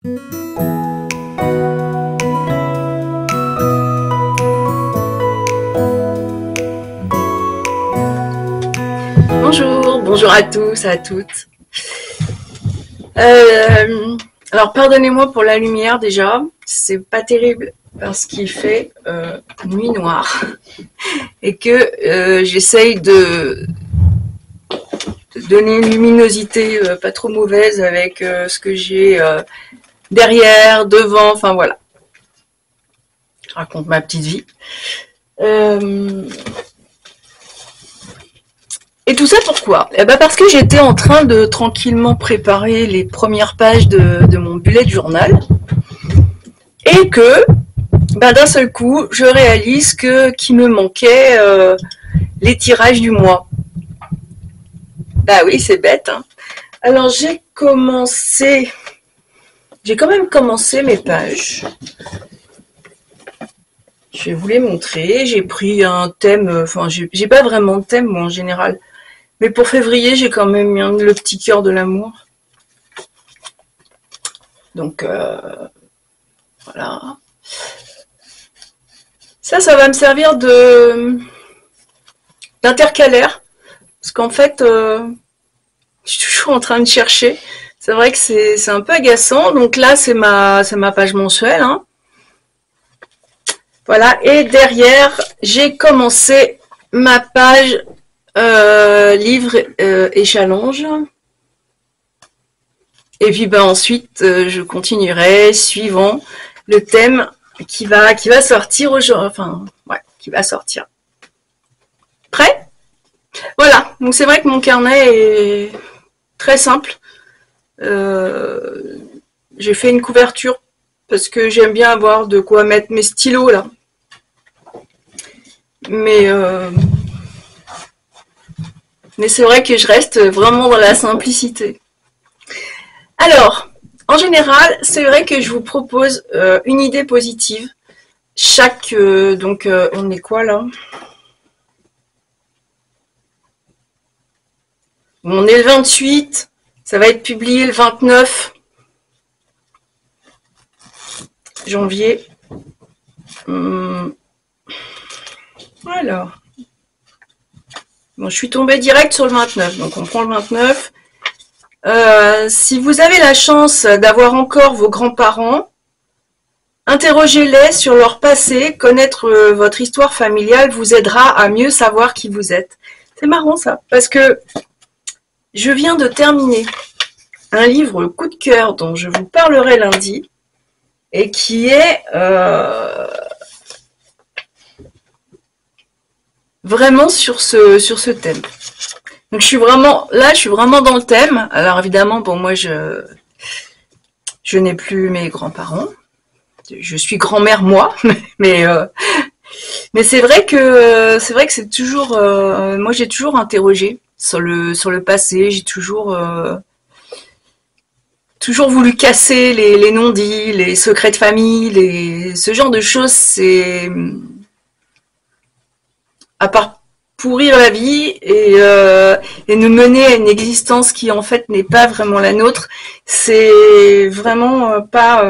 Bonjour à tous, à toutes. Alors pardonnez-moi pour la lumière déjà, c'est pas terrible parce qu'il fait nuit noire et que j'essaye de donner une luminosité pas trop mauvaise avec ce que j'ai derrière, devant, enfin voilà. Je raconte ma petite vie. Et tout ça pourquoi? Eh ben parce que j'étais en train de tranquillement préparer les premières pages de mon bullet journal et que d'un seul coup je réalise qu'il me manquait les tirages du mois. Bah oui, c'est bête, hein. Alors j'ai quand même commencé mes pages. Je vais vous les montrer. J'ai pris un thème, enfin j'ai pas vraiment de thème moi en général. Mais pour février, j'ai quand même mis le petit cœur de l'amour. Donc, voilà. Ça va me servir d'intercalaire. Parce qu'en fait, je suis toujours en train de chercher. C'est vrai que c'est un peu agaçant. Donc là, c'est ma page mensuelle, hein. Voilà. Et derrière, j'ai commencé ma page livre et challenge. Et puis ensuite je continuerai suivant le thème qui va sortir aujourd'hui, enfin ouais, qui va sortir. Prêt? Voilà, donc c'est vrai que mon carnet est très simple. J'ai fait une couverture parce que j'aime bien avoir de quoi mettre mes stylos là. Mais c'est vrai que je reste vraiment dans la simplicité. Alors, en général, c'est vrai que je vous propose une idée positive. Donc, on est quoi là? On est le 28, ça va être publié le 29 janvier. Alors... Bon, je suis tombée direct sur le 29, donc on prend le 29. Si vous avez la chance d'avoir encore vos grands-parents, interrogez-les sur leur passé. Connaître votre histoire familiale vous aidera à mieux savoir qui vous êtes. C'est marrant ça, parce que je viens de terminer un livre coup de cœur dont je vous parlerai lundi et qui est... vraiment sur ce thème. Donc je suis vraiment dans le thème. Alors évidemment, bon moi je n'ai plus mes grands-parents. Je suis grand-mère moi, mais c'est vrai que c'est toujours moi j'ai toujours interrogé sur le passé, j'ai toujours voulu casser les non-dits, les secrets de famille, ce genre de choses, c'est à part pourrir la vie et nous mener à une existence qui en fait n'est pas vraiment la nôtre, c'est vraiment pas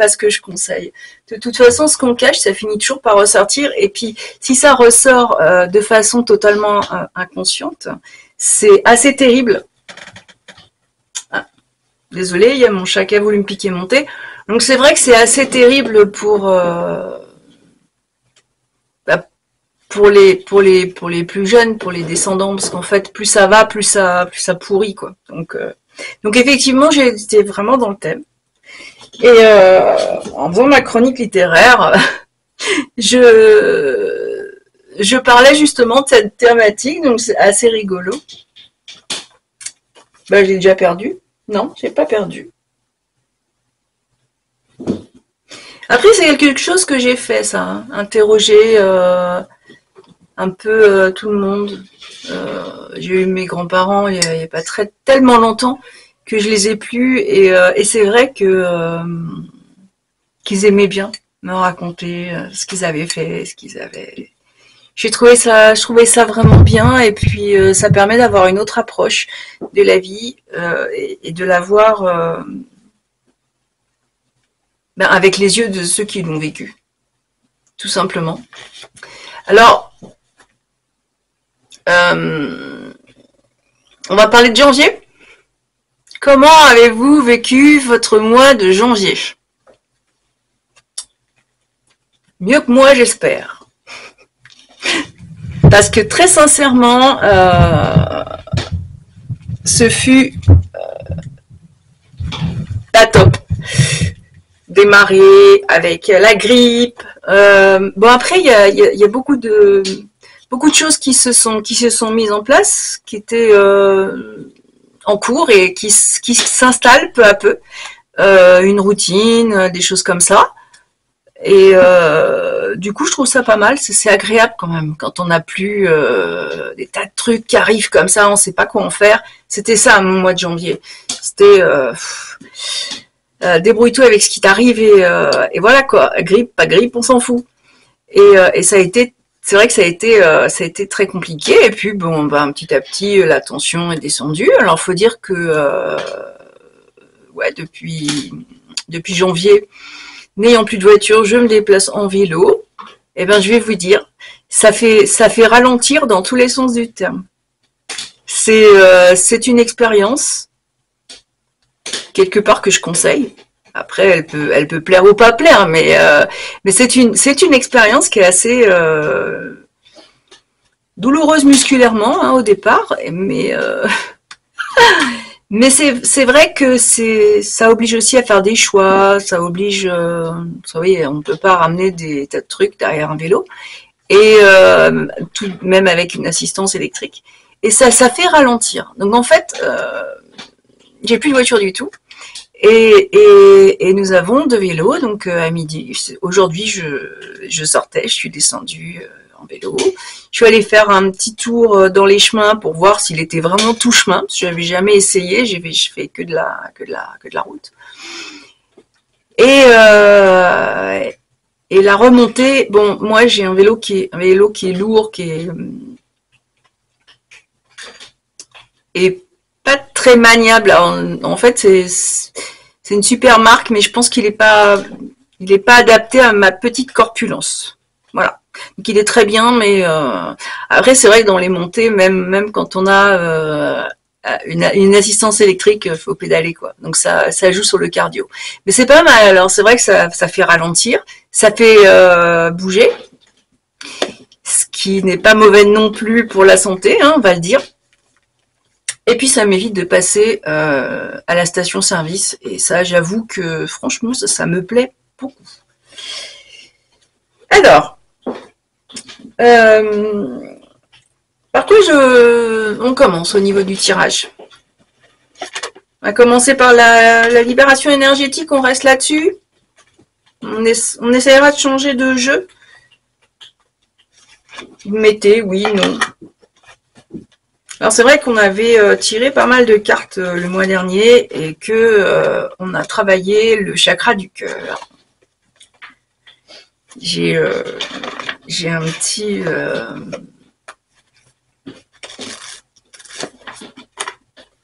ce que je conseille. De toute façon, ce qu'on cache, ça finit toujours par ressortir, et puis si ça ressort de façon totalement inconsciente, c'est assez terrible. Ah, désolée, il y a mon chat qui a voulu me piquer mon thé. Donc c'est vrai que c'est assez terrible pour les plus jeunes, pour les descendants, parce qu'en fait plus ça va, plus ça pourrit quoi. Donc effectivement j'étais vraiment dans le thème. Et en faisant ma chronique littéraire, je parlais justement de cette thématique, donc c'est assez rigolo. Je l'ai déjà perdu. Non, j'ai pas perdu. Après c'est quelque chose que j'ai fait ça, hein, interroger un peu tout le monde. J'ai eu mes grands-parents il y a pas tellement longtemps que je les ai plus, et c'est vrai que qu'ils aimaient bien me raconter ce qu'ils avaient fait, ce qu'ils avaient. Je trouvais ça vraiment bien, et puis ça permet d'avoir une autre approche de la vie et de la voir Ben, avec les yeux de ceux qui l'ont vécu, tout simplement. Alors, on va parler de janvier. Comment avez-vous vécu votre mois de janvier? Mieux que moi, j'espère. Parce que très sincèrement, ce fut la top. Démarrer avec la grippe. Bon après, il y a beaucoup de choses qui se sont mises en place, qui étaient en cours et qui s'installent peu à peu. Une routine, des choses comme ça. Et du coup, je trouve ça pas mal. C'est agréable quand même quand on n'a plus des tas de trucs qui arrivent comme ça, on sait pas quoi en faire. C'était ça mon mois de janvier. C'était débrouille-toi avec ce qui t'arrive et voilà quoi. Grippe, pas grippe, on s'en fout. Et ça a été, c'est vrai que ça a été très compliqué. Et puis bon, ben, petit à petit, la tension est descendue. Alors faut dire que ouais, depuis janvier, n'ayant plus de voiture, je me déplace en vélo. Eh ben, je vais vous dire, ça fait ralentir dans tous les sens du terme. C'est une expérience quelque part que je conseille. Après, elle peut plaire ou pas plaire, mais c'est une expérience qui est assez douloureuse musculairement hein, au départ, mais c'est vrai que ça oblige aussi à faire des choix, ça oblige, vous savez, on ne peut pas ramener des tas de trucs derrière un vélo, et tout même avec une assistance électrique, et ça fait ralentir. Donc en fait, j'ai plus de voiture du tout, et nous avons deux vélos, donc à midi. Aujourd'hui, je sortais, je suis descendue en vélo. Je suis allée faire un petit tour dans les chemins pour voir s'il était vraiment tout chemin. Parce que je n'avais jamais essayé, je fais que de la route. Et la remontée, bon, moi j'ai un vélo qui est lourd, et pas très maniable. Alors, en fait, c'est une super marque, mais je pense qu'il est pas adapté à ma petite corpulence. Voilà. Donc il est très bien, mais après c'est vrai que dans les montées, même quand on a une assistance électrique, faut pédaler quoi. Donc ça joue sur le cardio. Mais c'est pas mal. Alors c'est vrai que ça fait ralentir, ça fait bouger, ce qui n'est pas mauvais non plus pour la santé, hein, on va le dire. Et puis ça m'évite de passer à la station-service. Et ça, j'avoue que franchement, ça me plaît beaucoup. Alors, par quoi on commence au niveau du tirage? On va commencer par la libération énergétique, on reste là-dessus. On essaiera de changer de jeu. Vous mettez oui, non. Alors c'est vrai qu'on avait tiré pas mal de cartes le mois dernier et que on a travaillé le chakra du cœur. J'ai un petit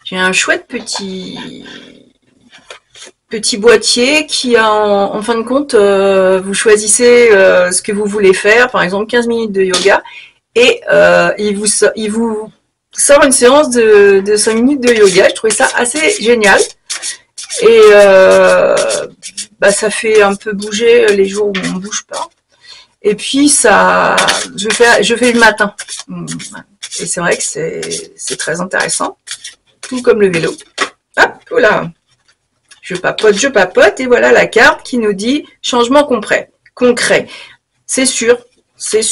j'ai un chouette petit boîtier qui a en fin de compte vous choisissez ce que vous voulez faire, par exemple 15 minutes de yoga et il vous sort une séance de 5 minutes de yoga. Je trouvais ça assez génial. Et ça fait un peu bouger les jours où on ne bouge pas. Et puis je fais le matin. Et c'est vrai que c'est très intéressant. Tout comme le vélo. Hop, voilà. Je papote, et voilà la carte qui nous dit changement concret. C'est sûr. C'est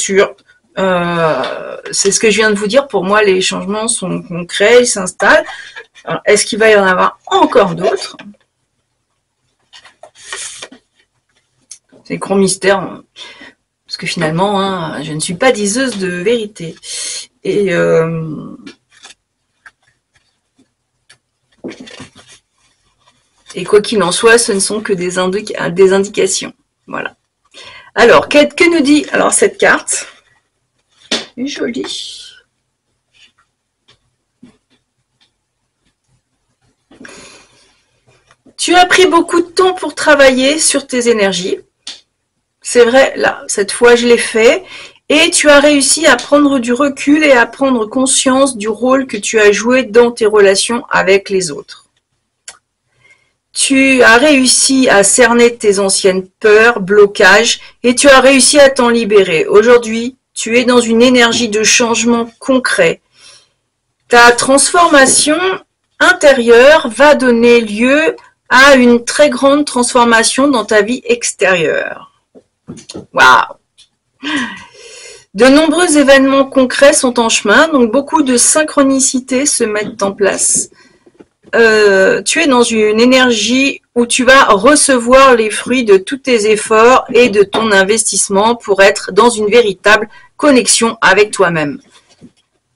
ce que je viens de vous dire. Pour moi, les changements sont concrets, ils s'installent. Est-ce qu'il va y en avoir encore d'autres? C'est grand mystère. Parce que finalement, hein, je ne suis pas diseuse de vérité. Et quoi qu'il en soit, ce ne sont que des indications. Voilà. Alors, que nous dit alors cette carte? Jolie. Tu as pris beaucoup de temps pour travailler sur tes énergies. C'est vrai, là, cette fois, je l'ai fait. Et tu as réussi à prendre du recul et à prendre conscience du rôle que tu as joué dans tes relations avec les autres. Tu as réussi à cerner tes anciennes peurs, blocages, et tu as réussi à t'en libérer. Aujourd'hui, tu es dans une énergie de changement concret. Ta transformation intérieure va donner lieu à une très grande transformation dans ta vie extérieure. Waouh! De nombreux événements concrets sont en chemin, donc beaucoup de synchronicités se mettent en place. Tu es dans une énergie où tu vas recevoir les fruits de tous tes efforts et de ton investissement pour être dans une véritable connexion avec toi-même.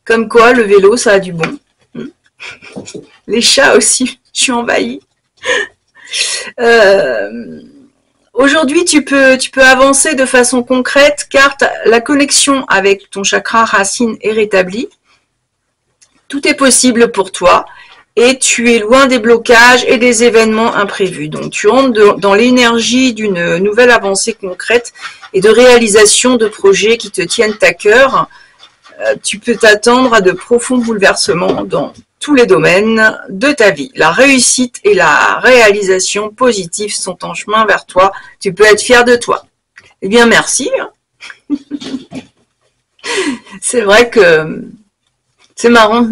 Comme quoi, le vélo, ça a du bon. Les chats aussi, je suis envahie. Aujourd'hui, tu peux avancer de façon concrète car la connexion avec ton chakra racine est rétablie. Tout est possible pour toi. Et tu es loin des blocages et des événements imprévus. Donc tu entres dans l'énergie d'une nouvelle avancée concrète et de réalisation de projets qui te tiennent à cœur. Tu peux t'attendre à de profonds bouleversements dans tous les domaines de ta vie. La réussite et la réalisation positive sont en chemin vers toi. Tu peux être fier de toi. Eh bien, merci. C'est vrai que c'est marrant.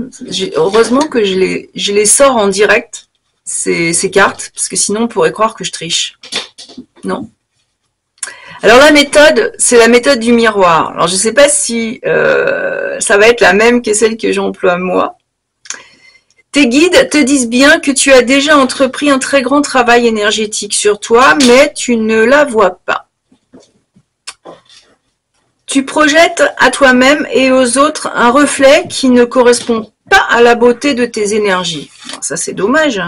Heureusement que je les sors en direct, ces cartes, parce que sinon on pourrait croire que je triche. Non. Alors la méthode, c'est la méthode du miroir. Alors je ne sais pas si ça va être la même que celle que j'emploie moi. Tes guides te disent bien que tu as déjà entrepris un très grand travail énergétique sur toi, mais tu ne la vois pas. Tu projettes à toi-même et aux autres un reflet qui ne correspond pas à la beauté de tes énergies. Ça, c'est dommage.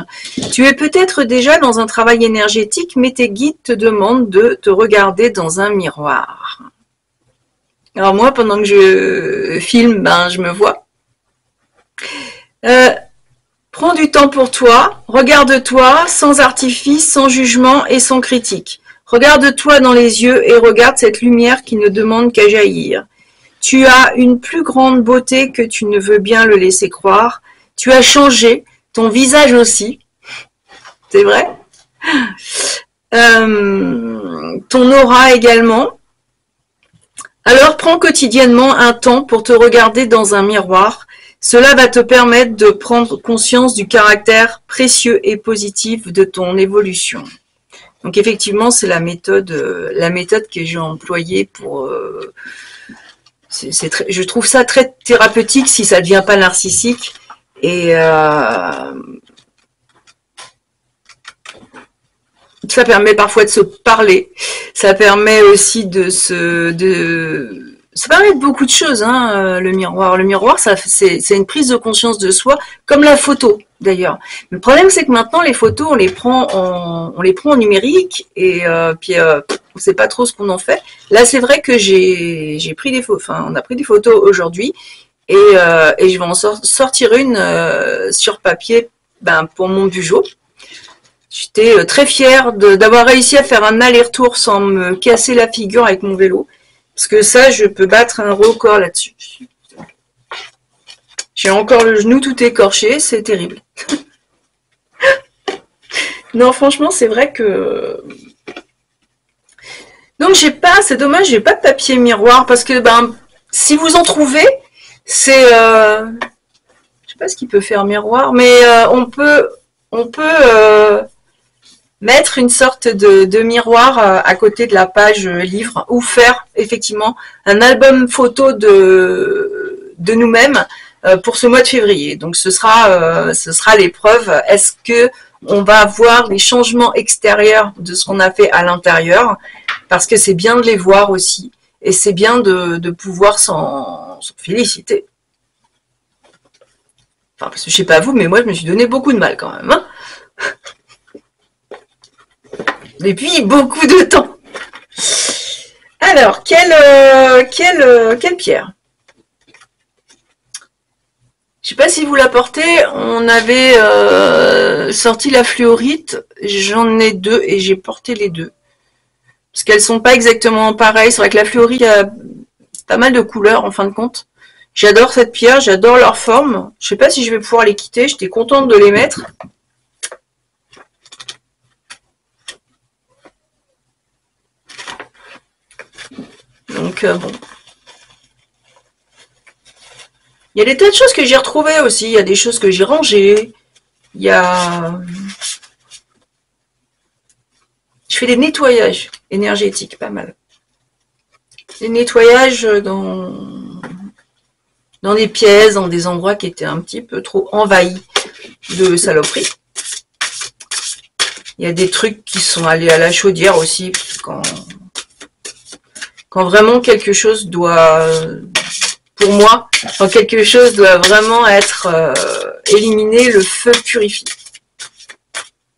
Tu es peut-être déjà dans un travail énergétique, mais tes guides te demandent de te regarder dans un miroir. Alors moi, pendant que je filme, je me vois. Prends du temps pour toi, regarde-toi sans artifice, sans jugement et sans critique. Regarde-toi dans les yeux et regarde cette lumière qui ne demande qu'à jaillir. Tu as une plus grande beauté que tu ne veux bien le laisser croire. Tu as changé, ton visage aussi. C'est vrai. Ton aura également. Alors prends quotidiennement un temps pour te regarder dans un miroir. Cela va te permettre de prendre conscience du caractère précieux et positif de ton évolution. Donc effectivement, c'est la méthode que j'ai employée pour. Je trouve ça très thérapeutique si ça ne devient pas narcissique. Et ça permet parfois de se parler. Ça permet aussi ça permet de beaucoup de choses, hein, le miroir. Le miroir, c'est une prise de conscience de soi, comme la photo d'ailleurs. Le problème, c'est que maintenant, les photos, on les prend en numérique et puis on sait pas trop ce qu'on en fait. Là, c'est vrai que j'ai pris des photos, on a pris des photos aujourd'hui et je vais en sortir une sur papier, pour mon bugeot. J'étais très fière d'avoir réussi à faire un aller-retour sans me casser la figure avec mon vélo. Parce que ça, je peux battre un record là-dessus. J'ai encore le genou tout écorché, c'est terrible. Non, franchement, c'est vrai que... Donc, c'est dommage, j'ai pas de papier miroir, parce que, si vous en trouvez, c'est... je sais pas ce qu'il peut faire miroir, mais on peut mettre une sorte de miroir à côté de la page livre ou faire effectivement un album photo de nous-mêmes pour ce mois de février. Donc ce sera l'épreuve. Est-ce que on va voir les changements extérieurs de ce qu'on a fait à l'intérieur? Parce que c'est bien de les voir aussi et c'est bien de pouvoir s'en féliciter. Enfin, parce que je sais pas vous, mais moi je me suis donné beaucoup de mal quand même. Hein. Et puis, beaucoup de temps. Alors, quelle pierre? Je sais pas si vous la portez, on avait sorti la fluorite, j'en ai deux et j'ai porté les deux. Parce qu'elles sont pas exactement pareilles, c'est vrai que la fluorite a pas mal de couleurs en fin de compte. J'adore cette pierre, j'adore leur forme. Je sais pas si je vais pouvoir les quitter, j'étais contente de les mettre. Donc bon. Il y a des tas de choses que j'ai retrouvées aussi, il y a des choses que j'ai rangées. Il y a... Je fais des nettoyages énergétiques, pas mal. Des nettoyages dans des pièces, dans des endroits qui étaient un petit peu trop envahis de saloperies. Il y a des trucs qui sont allés à la chaudière aussi, quand vraiment quelque chose doit, pour moi, quand quelque chose doit vraiment être éliminé, le feu purifie.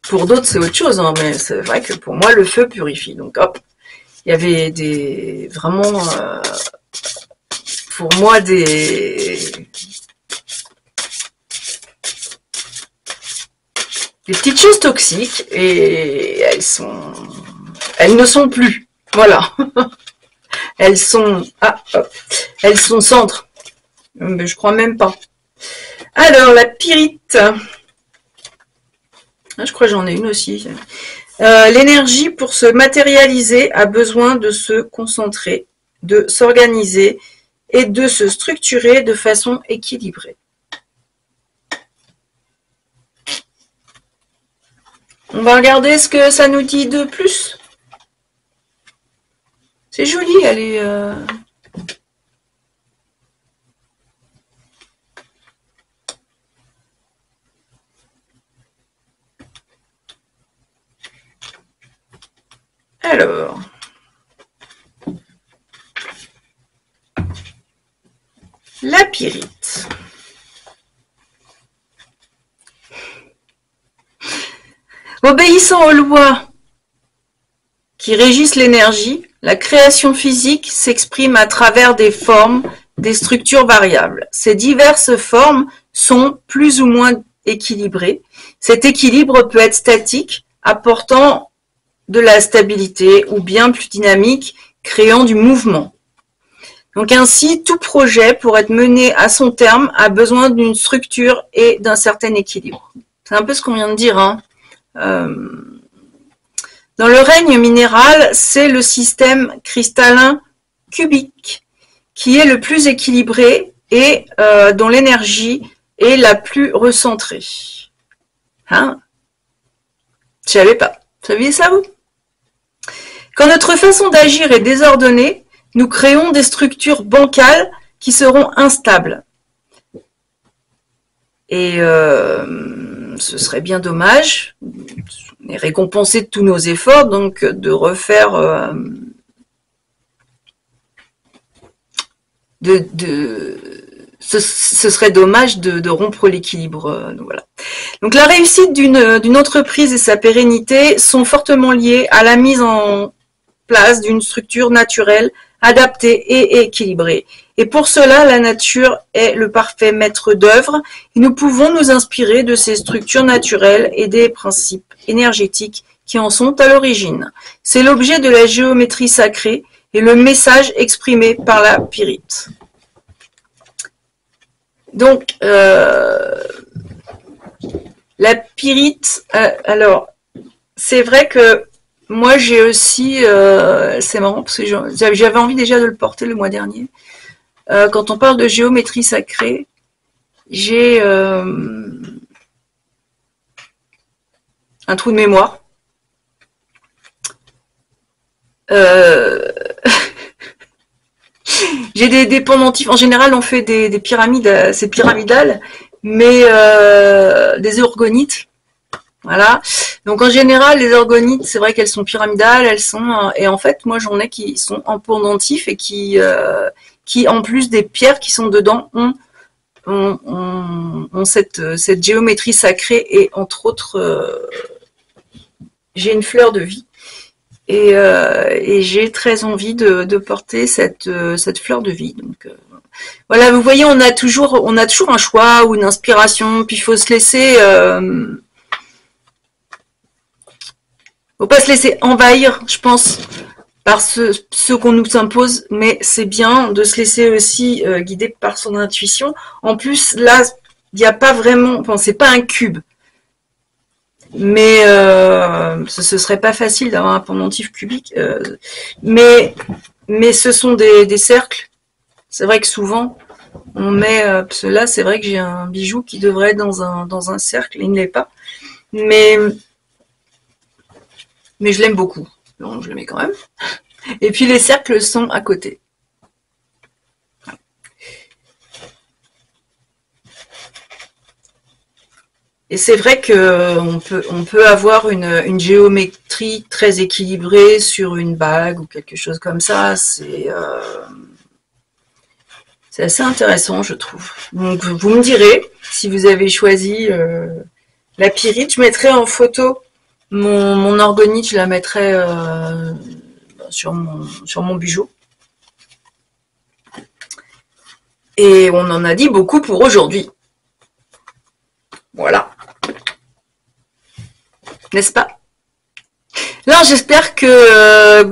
Pour d'autres, c'est autre chose, hein, mais c'est vrai que pour moi, le feu purifie. Donc, hop, il y avait vraiment, pour moi, des petites choses toxiques, et elles ne sont plus. Voilà. Elles sont, elles sont centres. Mais je crois même pas. Alors, la pyrite. Je crois que j'en ai une aussi. L'énergie, pour se matérialiser, a besoin de se concentrer, de s'organiser et de se structurer de façon équilibrée. On va regarder ce que ça nous dit de plus. C'est joli, elle est... Alors... La pyrite. Obéissant aux lois qui régissent l'énergie, la création physique s'exprime à travers des formes, des structures variables. Ces diverses formes sont plus ou moins équilibrées. Cet équilibre peut être statique, apportant de la stabilité, ou bien plus dynamique, créant du mouvement. Donc ainsi, tout projet, pour être mené à son terme, a besoin d'une structure et d'un certain équilibre. C'est un peu ce qu'on vient de dire, hein. Dans le règne minéral, c'est le système cristallin cubique qui est le plus équilibré et dont l'énergie est la plus recentrée. Hein? Je savais pas. Vous saviez ça, vous? Quand notre façon d'agir est désordonnée, nous créons des structures bancales qui seront instables. Et ce serait bien dommage, on est récompensé de tous nos efforts, donc de refaire, ce serait dommage de rompre l'équilibre. Voilà. Donc la réussite d'une entreprise et sa pérennité sont fortement liées à la mise en place d'une structure naturelle, adaptée et équilibrée. Et pour cela, la nature est le parfait maître d'œuvre et nous pouvons nous inspirer de ces structures naturelles et des principes énergétiques qui en sont à l'origine. C'est l'objet de la géométrie sacrée et le message exprimé par la pyrite. Donc, la pyrite, alors, c'est vrai que moi j'ai aussi, c'est marrant parce que j'avais envie déjà de le porter le mois dernier. Quand on parle de géométrie sacrée, j'ai un trou de mémoire. J'ai des pendentifs. En général, on fait des pyramides, c'est pyramidal, mais des orgonites. Voilà. Donc en général, les orgonites, c'est vrai qu'elles sont pyramidales, elles sont et en fait, moi j'en ai qui sont en pendentif et qui en plus des pierres qui sont dedans ont cette géométrie sacrée et entre autres, j'ai une fleur de vie et j'ai très envie de porter cette fleur de vie. Donc Voilà, vous voyez, on a toujours un choix ou une inspiration, puis il faut se laisser, faut pas se laisser envahir, je pense, par ce qu'on nous impose, mais c'est bien de se laisser aussi guider par son intuition. En plus, là, il n'y a pas vraiment, enfin, c'est pas un cube, mais ce serait pas facile d'avoir un pendentif cubique, mais ce sont des cercles. C'est vrai que souvent, on met, parce que là, c'est vrai que j'ai un bijou qui devrait être dans un cercle, il ne l'est pas, mais je l'aime beaucoup, donc je le mets quand même. Et puis les cercles sont à côté. Et c'est vrai que on peut avoir une géométrie très équilibrée sur une bague ou quelque chose comme ça. C'est assez intéressant, je trouve. Donc vous me direz si vous avez choisi la pyrite. Je mettrai en photo mon orgonite, je la mettrai sur mon bijou. Et on en a dit beaucoup pour aujourd'hui. Voilà. N'est-ce pas? Là, j'espère que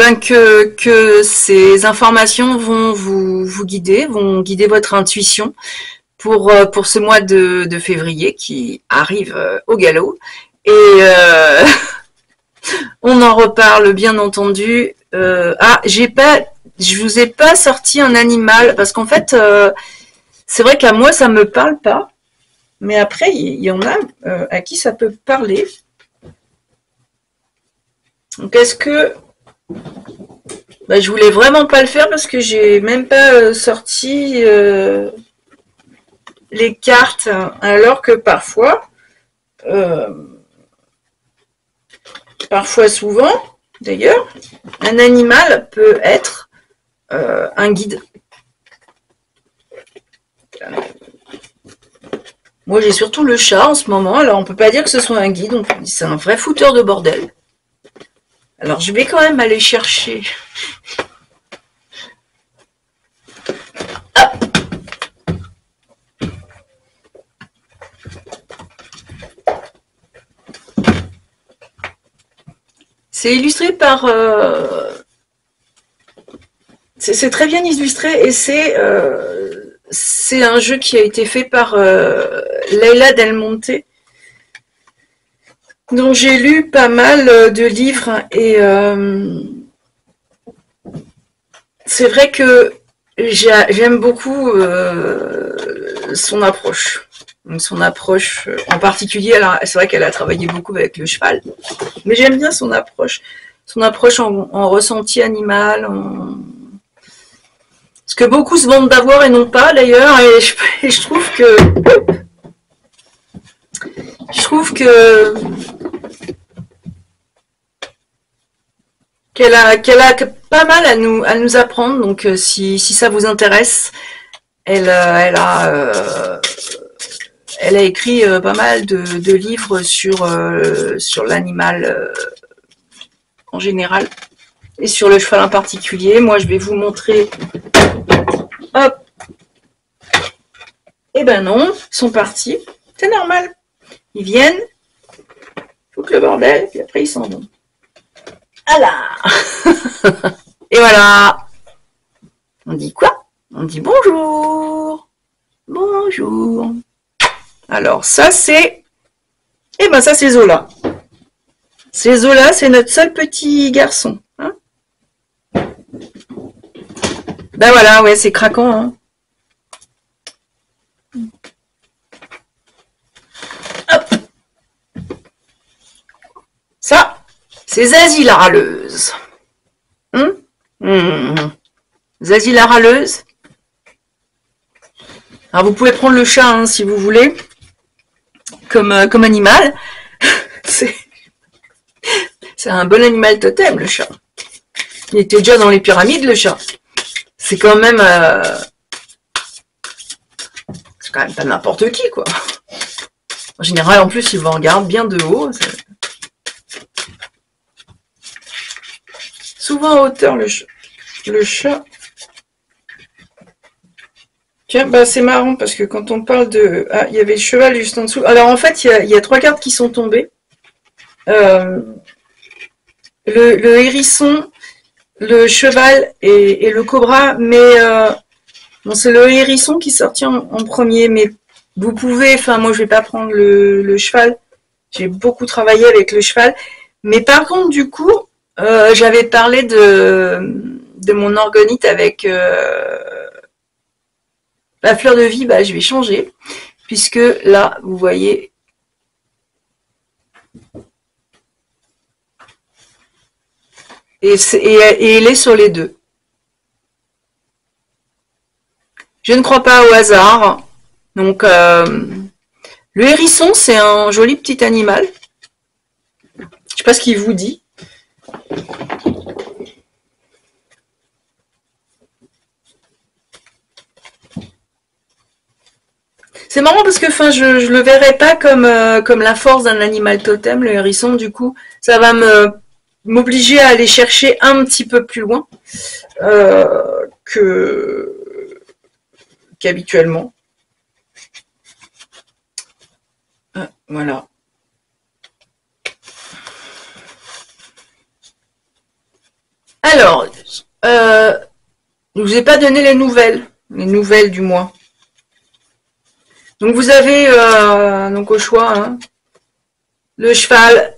ces informations vont vous guider, vont guider votre intuition pour ce mois de février qui arrive au galop. Et on en reparle bien entendu. Je vous ai pas sorti un animal parce qu'en fait, c'est vrai qu'à moi ça me parle pas, mais après il y en a à qui ça peut parler. Donc est-ce que je voulais vraiment pas le faire parce que j'ai même pas sorti les cartes, alors que euh, parfois souvent d'ailleurs, un animal peut être un guide. Moi j'ai surtout le chat en ce moment, alors on peut pas dire que ce soit un guide, c'est un vrai fouteur de bordel. Alors je vais quand même aller chercher. Ah, c'est illustré par... c'est très bien illustré et c'est un jeu qui a été fait par Leila Del Monte, dont j'ai lu pas mal de livres et c'est vrai que j'aime beaucoup son approche. Son approche en particulier, c'est vrai qu'elle a travaillé beaucoup avec le cheval, mais j'aime bien son approche. Son approche en ressenti animal, ce que beaucoup se vantent d'avoir et non pas d'ailleurs, et je trouve que qu'elle a pas mal à nous apprendre. Donc si ça vous intéresse, elle a écrit pas mal de livres sur l'animal en général et sur le cheval en particulier. Moi, je vais vous montrer. Hop. Eh ben non, ils sont partis. C'est normal. Ils viennent, foutent le bordel, puis après ils s'en vont. Ah là. Et voilà. On dit quoi? On dit bonjour. Bonjour. Alors ça c'est... Eh ben ça c'est Zola. C'est Zola, c'est notre seul petit garçon. Hein, ben voilà, ouais, c'est craquant. Hein. Hop. Ça, c'est Zazie la râleuse. Zazie la râleuse. Alors vous pouvez prendre le chat hein, si vous voulez, comme animal. C'est un bon animal totem, le chat. Il était déjà dans les pyramides, le chat. C'est quand même pas n'importe qui, quoi. En général, en plus, il vous regarde bien de haut. Souvent en hauteur, le chat. Tiens, bah c'est marrant parce que quand on parle de... Ah, il y avait le cheval juste en dessous. Alors en fait, il y a 3 cartes qui sont tombées. Euh, le hérisson, le cheval et le cobra, mais bon, c'est le hérisson qui sortit en premier, mais vous pouvez, enfin moi je vais pas prendre le cheval, j'ai beaucoup travaillé avec le cheval, mais par contre du coup, j'avais parlé de mon orgonite avec la fleur de vie, bah je vais changer, puisque là, vous voyez, et elle est sur les deux. Je ne crois pas au hasard. Donc, le hérisson, c'est un joli petit animal. Je ne sais pas ce qu'il vous dit. C'est marrant parce que enfin, je le verrais pas comme la force d'un animal totem, le hérisson. Du coup, ça va m'obliger à aller chercher un petit peu plus loin qu'habituellement. Voilà. Alors, je vous ai pas donné les nouvelles du mois. Donc vous avez donc au choix hein, le cheval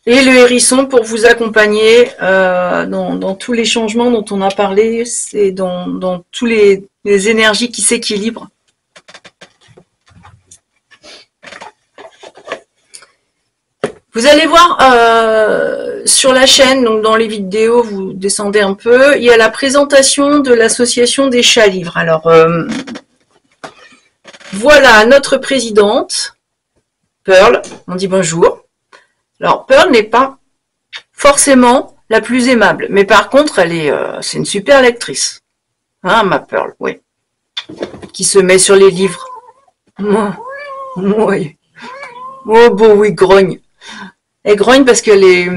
et le hérisson pour vous accompagner dans tous les changements dont on a parlé, c'est dans tous les énergies qui s'équilibrent. Vous allez voir sur la chaîne, donc dans les vidéos, vous descendez un peu, il y a la présentation de l'association des chats livres. Alors, voilà notre présidente, Pearl, on dit bonjour. Alors, Pearl n'est pas forcément la plus aimable, mais par contre, c'est une super lectrice. Hein, ma Pearl, oui. Qui se met sur les livres. Oui. Oh, bon, oui, grogne. Elle grogne parce que les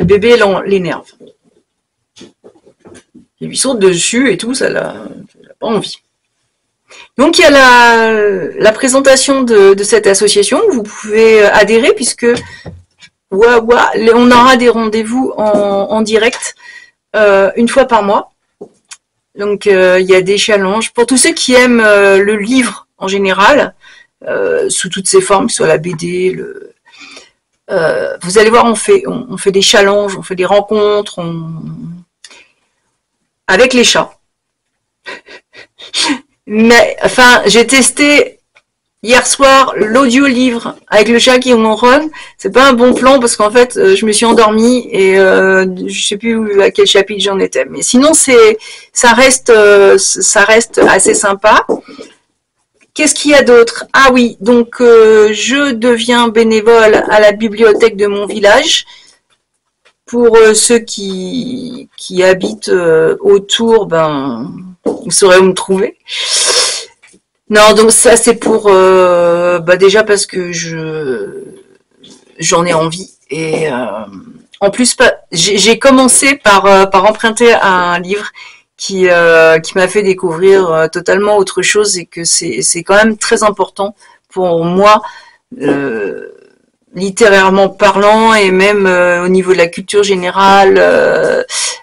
bébés l'énervent. Ils lui sautent dessus et tout, ça n'a pas envie. Donc il y a la présentation de cette association, vous pouvez adhérer puisque on aura des rendez-vous en direct une fois par mois. Donc il y a des challenges. Pour tous ceux qui aiment le livre en général, sous toutes ses formes, soit la BD, vous allez voir, on fait des challenges, on fait des rencontres, avec les chats. Mais enfin, j'ai testé hier soir l'audio-livre avec le chat qui ronronne. C'est pas un bon plan parce qu'en fait, je me suis endormie et je sais plus à quel chapitre j'en étais. Mais sinon, ça reste assez sympa. Qu'est-ce qu'il y a d'autre? Ah oui, donc je deviens bénévole à la bibliothèque de mon village. Pour ceux qui habitent autour, ben, vous saurez où me trouver. Non, donc ça c'est pour déjà parce que j'en ai envie et en plus j'ai commencé par emprunter un livre qui m'a fait découvrir totalement autre chose et que c'est quand même très important pour moi littérairement parlant et même au niveau de la culture générale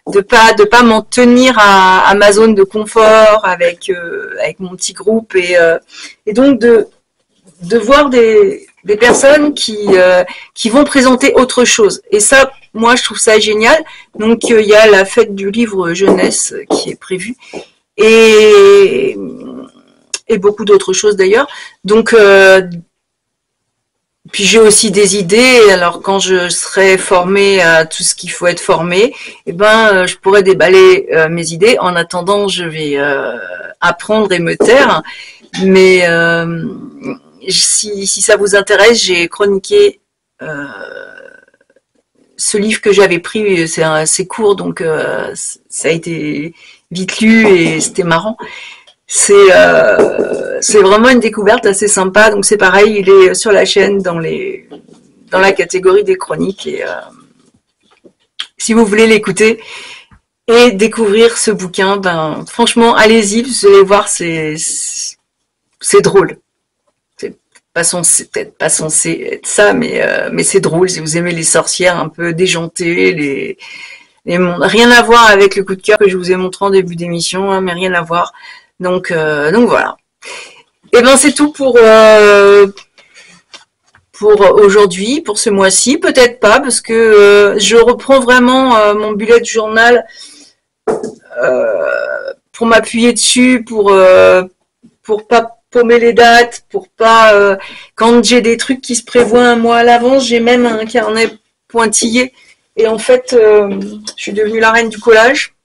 de pas m'en tenir à ma zone de confort avec mon petit groupe et donc de voir des personnes qui vont présenter autre chose et ça moi je trouve ça génial. Donc il y a la fête du livre jeunesse qui est prévue et beaucoup d'autres choses d'ailleurs. Donc puis j'ai aussi des idées. Alors quand je serai formée à tout ce qu'il faut être formée, je pourrai déballer mes idées. En attendant, je vais apprendre et me taire. Mais si ça vous intéresse, j'ai chroniqué ce livre que j'avais pris. C'est assez court, donc ça a été vite lu et c'était marrant. C'est vraiment une découverte assez sympa. Donc c'est pareil, il est sur la chaîne dans la catégorie des chroniques et si vous voulez l'écouter, et découvrir ce bouquin. Ben, franchement, allez-y, vous allez voir, c'est drôle. C'est peut-être pas censé être ça, mais c'est drôle. Si vous aimez les sorcières un peu déjantées, rien à voir avec le coup de cœur que je vous ai montré en début d'émission, hein, mais rien à voir. Donc voilà. Et ben c'est tout pour aujourd'hui, pour ce mois-ci. Peut-être pas, parce que je reprends vraiment mon bullet journal pour m'appuyer dessus, pour pas paumer les dates, pour pas quand j'ai des trucs qui se prévoient un mois à l'avance, j'ai même un carnet pointillé. Et en fait, je suis devenue la reine du collage.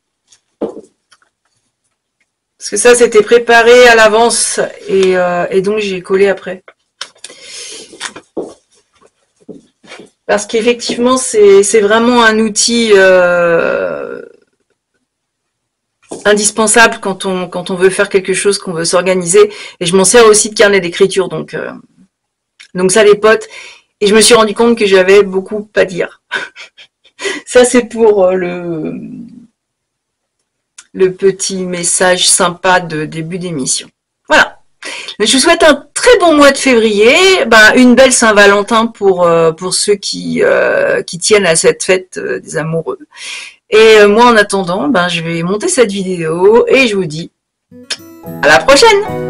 Parce que ça, c'était préparé à l'avance et donc j'ai collé après. Parce qu'effectivement, c'est vraiment un outil indispensable quand on veut faire quelque chose, qu'on veut s'organiser. Et je m'en sers aussi de carnet d'écriture, donc ça les potes. Et je me suis rendu compte que j'avais beaucoup à dire. Ça, c'est pour le petit message sympa de début d'émission. Voilà. Je vous souhaite un très bon mois de février, une belle Saint-Valentin pour ceux qui tiennent à cette fête des amoureux. Et moi, en attendant, je vais monter cette vidéo et je vous dis à la prochaine!